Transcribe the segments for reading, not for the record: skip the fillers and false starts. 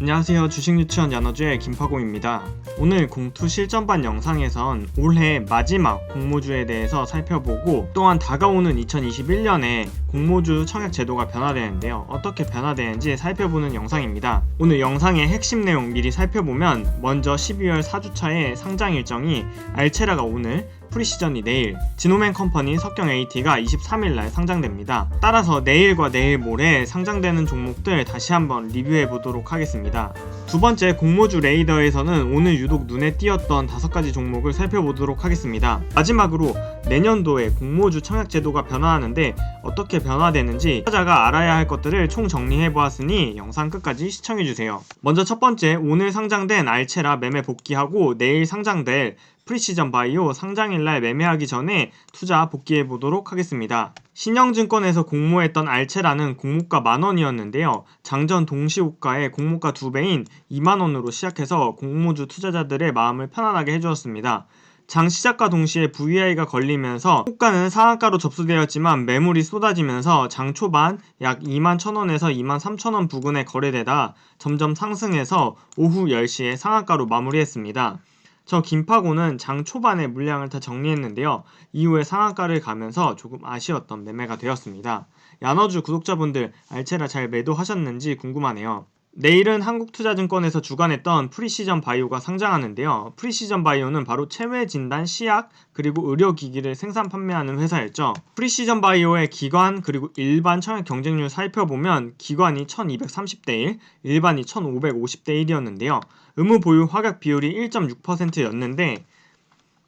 안녕하세요. 주식유치원 야너주의 김파공입니다. 오늘 공투 실전반 영상에선 올해 마지막 공모주에 대해서 살펴보고 또한 다가오는 2021년에 공모주 청약 제도가 변화되는데요. 어떻게 변화되는지 살펴보는 영상입니다. 오늘 영상의 핵심 내용 미리 살펴보면 먼저 12월 4주차의 상장 일정이 알체라가 오늘, 프리시전이 내일, 지노맨 컴퍼니 석경 AT가 23일날 상장됩니다. 따라서 내일과 내일 모레 상장되는 종목들 다시 한번 리뷰해 보도록 하겠습니다. 두 번째 공모주 레이더에서는 오늘 유독 눈에 띄었던 5가지 종목을 살펴보도록 하겠습니다. 마지막으로 내년도에 공모주 청약 제도가 변화하는데 어떻게 변화되는지 투자자가 알아야 할 것들을 총 정리해 보았으니 영상 끝까지 시청해 주세요. 먼저 첫 번째, 오늘 상장된 알체라 매매 복귀하고 내일 상장될 프리시전 바이오 상장일날 매매하기 전에 투자 복귀해 보도록 하겠습니다. 신영증권에서 공모했던 알체라는 공모가 만원이었는데요. 장전 동시호가에 공모가 2배인 2만원으로 시작해서 공모주 투자자들의 마음을 편안하게 해주었습니다. 장 시작과 동시에 VI가 걸리면서 호가는 상한가로 접수되었지만 매물이 쏟아지면서 장 초반 약 21,000원에서 23,000원 부근에 거래되다 점점 상승해서 오후 10시에 상한가로 마무리했습니다. 저 김파고는 장 초반에 물량을 다 정리했는데요. 이후에 상한가를 가면서 조금 아쉬웠던 매매가 되었습니다. 야너주 구독자분들 알체라 잘 매도하셨는지 궁금하네요. 내일은 한국투자증권에서 주관했던 프리시전 바이오가 상장하는데요. 프리시전 바이오는 바로 체외진단, 시약, 그리고 의료기기를 생산 판매하는 회사였죠. 프리시전 바이오의 기관 그리고 일반 청약 경쟁률 살펴보면 기관이 1230대1, 일반이 1550대1이었는데요. 의무 보유 확약 비율이 1.6%였는데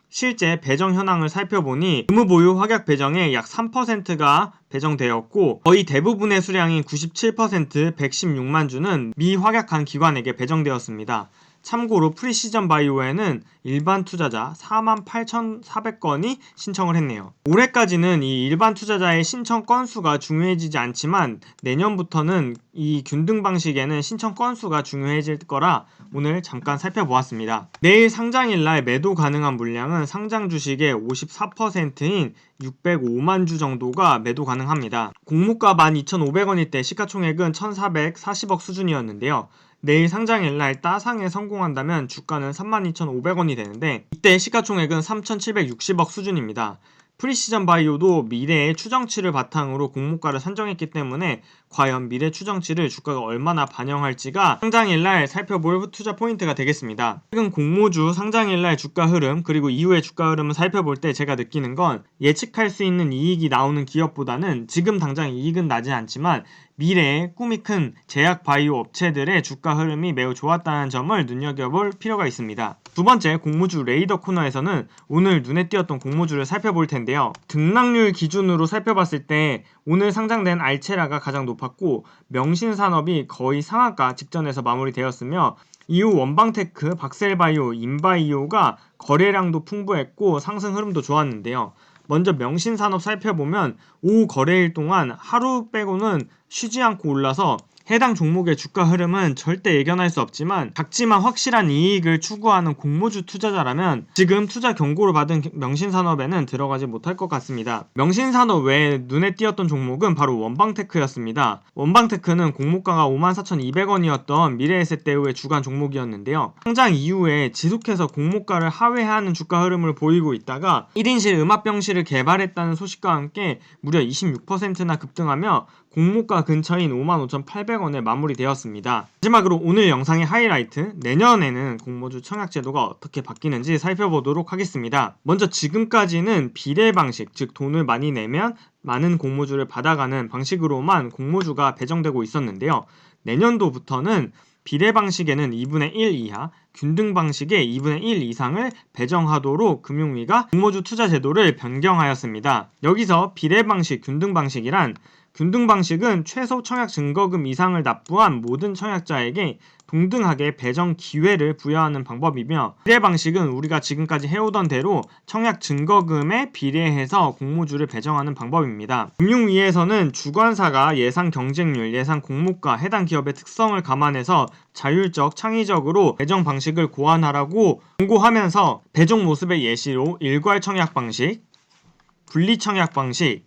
실제 배정 현황을 살펴보니 의무 보유 확약 배정의 약 3%가 배정되었고 거의 대부분의 수량인 97% 116만 주는 미확약한 기관에게 배정되었습니다. 참고로 프리시전 바이오에는 일반 투자자 48,400건이 신청을 했네요. 올해까지는 이 일반 투자자의 신청 건수가 중요해지지 않지만 내년부터는 이 균등 방식에는 신청 건수가 중요해질 거라 오늘 잠깐 살펴보았습니다. 내일 상장일날 매도 가능한 물량은 상장 주식의 54%인 605만 주 정도가 매도 가능합니다. 공모가 12,500원일 때 시가총액은 1,440억 수준이었는데요. 내일 상장일날 따상에 성공한다면 주가는 32,500원이 되는데 이때 시가총액은 3,760억 수준입니다. 프리시전 바이오도 미래의 추정치를 바탕으로 공모가를 산정했기 때문에 과연 미래 추정치를 주가가 얼마나 반영할지가 상장일날 살펴볼 투자 포인트가 되겠습니다. 최근 공모주 상장일날 주가 흐름 그리고 이후의 주가 흐름을 살펴볼 때 제가 느끼는 건 예측할 수 있는 이익이 나오는 기업보다는 지금 당장 이익은 나지 않지만 미래에 꿈이 큰 제약 바이오 업체들의 주가 흐름이 매우 좋았다는 점을 눈여겨볼 필요가 있습니다. 두 번째, 공모주 레이더 코너에서는 오늘 눈에 띄었던 공모주를 살펴볼 텐데요. 등락률 기준으로 살펴봤을 때 오늘 상장된 알체라가 가장 높았고 명신산업이 거의 상한가 직전에서 마무리되었으며 이후 원방테크, 박셀바이오, 인바이오가 거래량도 풍부했고 상승 흐름도 좋았는데요. 먼저 명신산업 살펴보면 오후 거래일 동안 하루 빼고는 쉬지 않고 올라서 해당 종목의 주가 흐름은 절대 예견할 수 없지만 작지만 확실한 이익을 추구하는 공모주 투자자라면 지금 투자 경고를 받은 명신산업에는 들어가지 못할 것 같습니다. 명신산업 외에 눈에 띄었던 종목은 바로 원방테크였습니다. 원방테크는 공모가가 54,200원이었던 미래에셋대우의 주간 종목이었는데요. 상장 이후에 지속해서 공모가를 하회하는 주가 흐름을 보이고 있다가 1인실 음압병실을 개발했다는 소식과 함께 무려 26%나 급등하며 공모가 근처인 55,800원에 마무리되었습니다. 마지막으로 오늘 영상의 하이라이트, 내년에는 공모주 청약 제도가 어떻게 바뀌는지 살펴보도록 하겠습니다. 먼저 지금까지는 비례 방식, 즉 돈을 많이 내면 많은 공모주를 받아가는 방식으로만 공모주가 배정되고 있었는데요. 내년도부터는 비례 방식에는 2분의 1 이하, 균등 방식의 2분의 1 이상을 배정하도록 금융위가 공모주 투자 제도를 변경하였습니다. 여기서 비례 방식, 균등 방식이란 균등 방식은 최소 청약 증거금 이상을 납부한 모든 청약자에게 동등하게 배정 기회를 부여하는 방법이며 비례 방식은 우리가 지금까지 해오던 대로 청약 증거금에 비례해서 공모주를 배정하는 방법입니다. 금융위에서는 주관사가 예상 경쟁률, 예상 공모가, 해당 기업의 특성을 감안해서 자율적, 창의적으로 배정 방식을 고안하라고 권고하면서 배정 모습의 예시로 일괄 청약 방식, 분리 청약 방식,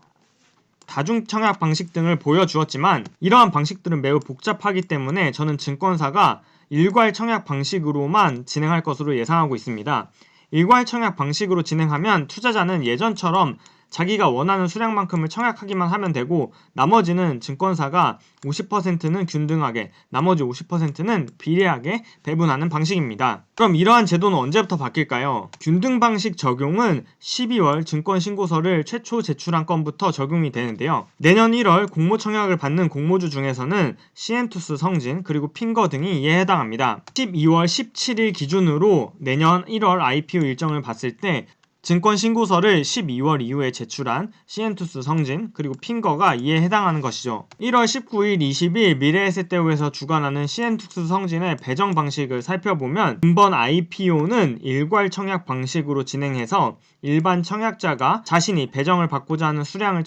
다중청약 방식 등을 보여주었지만 이러한 방식들은 매우 복잡하기 때문에 저는 증권사가 일괄 청약 방식으로만 진행할 것으로 예상하고 있습니다. 일괄 청약 방식으로 진행하면 투자자는 예전처럼 자기가 원하는 수량만큼을 청약하기만 하면 되고 나머지는 증권사가 50%는 균등하게 나머지 50%는 비례하게 배분하는 방식입니다. 그럼 이러한 제도는 언제부터 바뀔까요? 균등 방식 적용은 12월 증권신고서를 최초 제출한 건부터 적용이 되는데요. 내년 1월 공모 청약을 받는 공모주 중에서는 시엔투스 성진 그리고 핑거 등이 이에 해당합니다. 12월 17일 기준으로 내년 1월 IPO 일정을 봤을 때 증권신고서를 12월 이후에 제출한 시엔투스 성진 그리고 핑거가 이에 해당하는 것이죠. 1월 19일 20일 미래에셋대우에서 주관하는 시엔투스 성진의 배정 방식을 살펴보면 이번 IPO는 일괄 청약 방식으로 진행해서 일반 청약자가 자신이 배정을 받고자 하는 수량을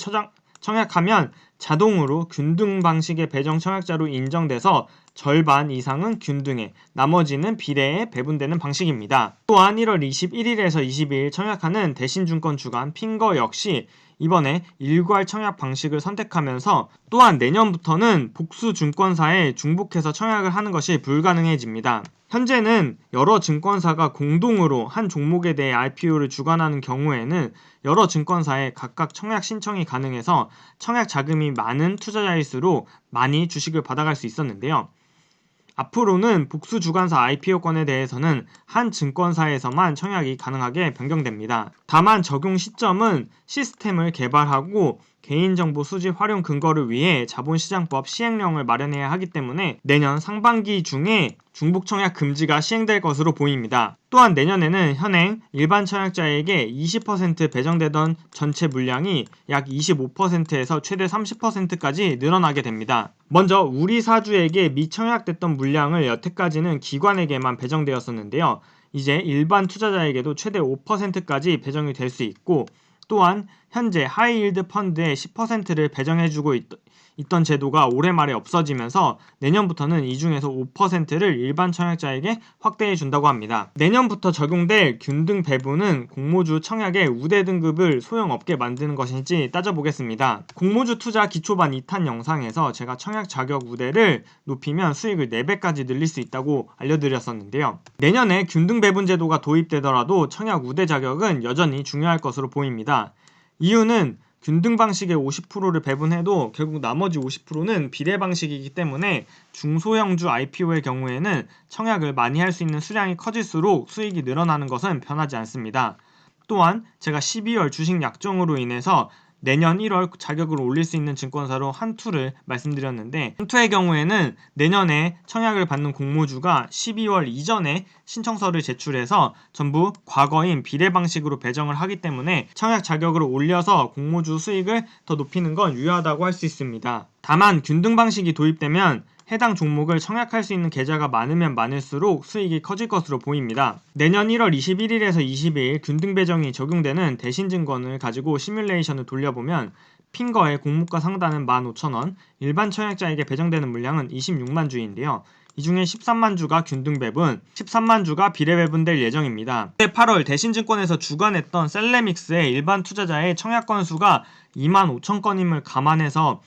청약하면 자동으로 균등 방식의 배정 청약자로 인정돼서 절반 이상은 균등에 나머지는 비례에 배분되는 방식입니다. 또한 1월 21일에서 22일 청약하는 대신증권 주관 핑거 역시 이번에 일괄 청약 방식을 선택하면서 또한 내년부터는 복수 증권사에 중복해서 청약을 하는 것이 불가능해집니다. 현재는 여러 증권사가 공동으로 한 종목에 대해 IPO를 주관하는 경우에는 여러 증권사에 각각 청약 신청이 가능해서 청약 자금이 많은 투자자일수록 많이 주식을 받아갈 수 있었는데요. 앞으로는 복수 주관사 IPO권에 대해서는 한 증권사에서만 청약이 가능하게 변경됩니다. 다만 적용 시점은 시스템을 개발하고 개인정보 수집 활용 근거를 위해 자본시장법 시행령을 마련해야 하기 때문에 내년 상반기 중에 중복 청약 금지가 시행될 것으로 보입니다. 또한 내년에는 현행 일반 청약자에게 20% 배정되던 전체 물량이 약 25%에서 최대 30%까지 늘어나게 됩니다. 먼저 우리 사주에게 미청약됐던 물량을 여태까지는 기관에게만 배정되었었는데요. 이제 일반 투자자에게도 최대 5%까지 배정이 될 수 있고 또한 현재 하이힐드 펀드의 10%를 배정해주고 있던 제도가 올해 말에 없어지면서 내년부터는 이 중에서 5%를 일반 청약자에게 확대해 준다고 합니다. 내년부터 적용될 균등 배분은 공모주 청약의 우대 등급을 소용없게 만드는 것인지 따져보겠습니다. 공모주 투자 기초반 2탄 영상에서 제가 청약 자격 우대를 높이면 수익을 4배까지 늘릴 수 있다고 알려드렸었는데요. 내년에 균등 배분 제도가 도입되더라도 청약 우대 자격은 여전히 중요할 것으로 보입니다. 이유는 균등 방식의 50%를 배분해도 결국 나머지 50%는 비례 방식이기 때문에 중소형주 IPO의 경우에는 청약을 많이 할 수 있는 수량이 커질수록 수익이 늘어나는 것은 변하지 않습니다. 또한 제가 12월 주식 약정으로 인해서 내년 1월 자격을 올릴 수 있는 증권사로 한투를 말씀드렸는데 한투의 경우에는 내년에 청약을 받는 공모주가 12월 이전에 신청서를 제출해서 전부 과거인 비례 방식으로 배정을 하기 때문에 청약 자격을 올려서 공모주 수익을 더 높이는 건 유효하다고 할 수 있습니다. 다만 균등 방식이 도입되면 해당 종목을 청약할 수 있는 계좌가 많으면 많을수록 수익이 커질 것으로 보입니다. 내년 1월 21일에서 22일 균등 배정이 적용되는 대신증권을 가지고 시뮬레이션을 돌려보면 핑거의 공모가 상단은 15,000원, 일반 청약자에게 배정되는 물량은 26만 주인데요. 이 중에 13만 주가 균등 배분, 13만 주가 비례 배분될 예정입니다. 올해 8월 대신증권에서 주관했던 셀레믹스의 일반 투자자의 청약 건수가 2만 5천 건임을 감안해서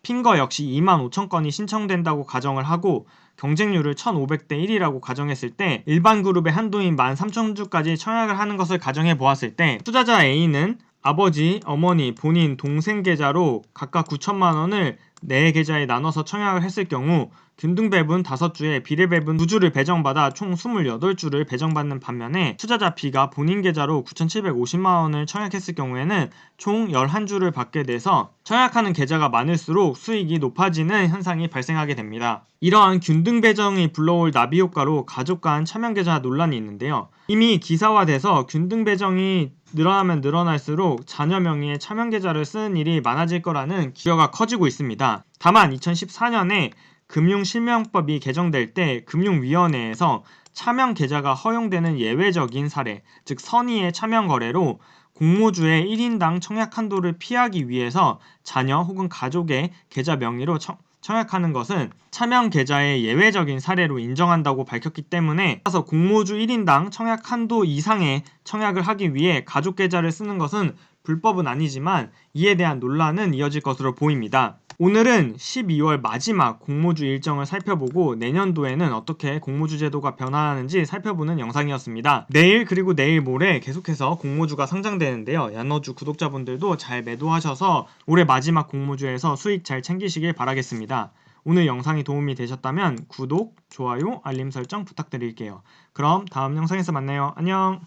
핑거 역시 2만 5천 건이 신청된다고 가정을 하고 경쟁률을 1500대 1이라고 가정했을 때 일반 그룹의 한도인 13,000주까지 청약을 하는 것을 가정해 보았을 때 투자자 A는 아버지, 어머니, 본인, 동생 계좌로 각각 9천만 원을 4계좌에 나눠서 청약을 했을 경우 균등 배분 5주에 비례 배분 2주를 배정받아 총 28주를 배정받는 반면에 투자자 B가 본인 계좌로 9,750만 원을 청약했을 경우에는 총 11주를 받게 돼서 청약하는 계좌가 많을수록 수익이 높아지는 현상이 발생하게 됩니다. 이러한 균등 배정이 불러올 나비 효과로 가족 간 차명 계좌 논란이 있는데요. 이미 기사화돼서 균등 배정이 늘어나면 늘어날수록 자녀 명의의 차명 계좌를 쓰는 일이 많아질 거라는 기여가 커지고 있습니다. 다만 2014년에 금융실명법이 개정될 때 금융위원회에서 차명 계좌가 허용되는 예외적인 사례, 즉 선의의 차명 거래로 공모주의 1인당 청약 한도를 피하기 위해서 자녀 혹은 가족의 계좌 명의로 청약하는 것은 차명 계좌의 예외적인 사례로 인정한다고 밝혔기 때문에 따라서 공모주 1인당 청약 한도 이상의 청약을 하기 위해 가족 계좌를 쓰는 것은 불법은 아니지만 이에 대한 논란은 이어질 것으로 보입니다. 오늘은 12월 마지막 공모주 일정을 살펴보고 내년도에는 어떻게 공모주 제도가 변화하는지 살펴보는 영상이었습니다. 내일 그리고 내일 모레 계속해서 공모주가 상장되는데요. 야너주 구독자분들도 잘 매도하셔서 올해 마지막 공모주에서 수익 잘 챙기시길 바라겠습니다. 오늘 영상이 도움이 되셨다면 구독, 좋아요, 알림 설정 부탁드릴게요. 그럼 다음 영상에서 만나요. 안녕!